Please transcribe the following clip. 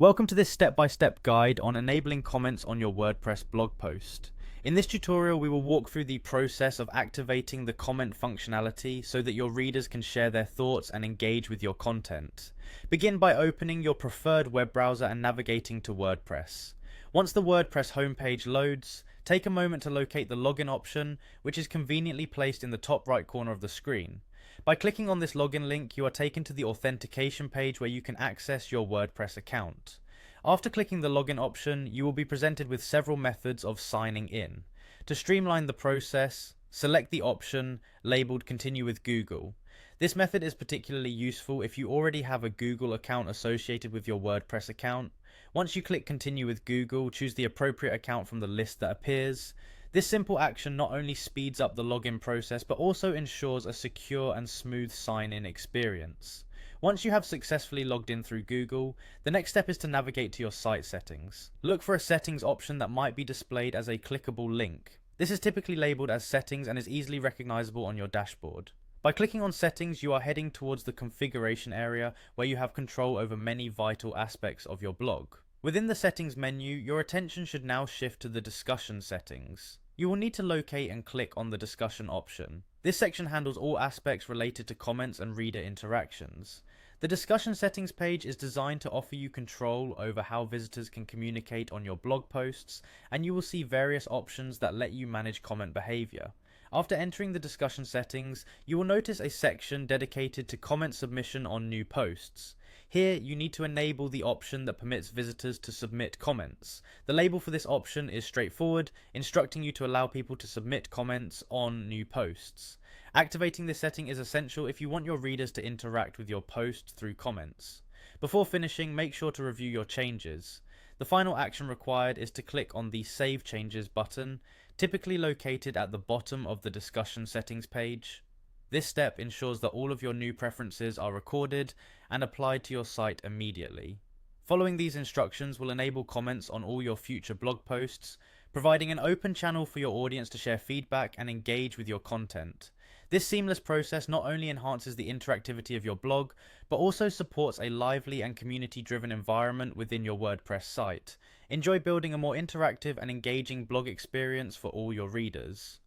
Welcome to this step-by-step guide on enabling comments on your WordPress blog post. In this tutorial, we will walk through the process of activating the comment functionality so that your readers can share their thoughts and engage with your content. Begin by opening your preferred web browser and navigating to WordPress. Once the WordPress homepage loads, take a moment to locate the login option, which is conveniently placed in the top right corner of the screen. By clicking on this login link, you are taken to the authentication page where you can access your WordPress account. After clicking the login option, you will be presented with several methods of signing in. To streamline the process, select the option labeled Continue with Google. This method is particularly useful if you already have a Google account associated with your WordPress account. Once you click Continue with Google, choose the appropriate account from the list that appears. This simple action not only speeds up the login process, but also ensures a secure and smooth sign-in experience. Once you have successfully logged in through Google, the next step is to navigate to your site settings. Look for a settings option that might be displayed as a clickable link. This is typically labeled as settings and is easily recognizable on your dashboard. By clicking on settings, you are heading towards the configuration area where you have control over many vital aspects of your blog. Within the settings menu, your attention should now shift to the discussion settings. You will need to locate and click on the discussion option. This section handles all aspects related to comments and reader interactions. The discussion settings page is designed to offer you control over how visitors can communicate on your blog posts, and you will see various options that let you manage comment behavior. After entering the discussion settings, you will notice a section dedicated to comment submission on new posts. Here, you need to enable the option that permits visitors to submit comments. The label for this option is straightforward, instructing you to allow people to submit comments on new posts. Activating this setting is essential if you want your readers to interact with your post through comments. Before finishing, make sure to review your changes. The final action required is to click on the Save Changes button, typically located at the bottom of the discussion settings page. This step ensures that all of your new preferences are recorded and applied to your site immediately. Following these instructions will enable comments on all your future blog posts, providing an open channel for your audience to share feedback and engage with your content. This seamless process not only enhances the interactivity of your blog, but also supports a lively and community-driven environment within your WordPress site. Enjoy building a more interactive and engaging blog experience for all your readers.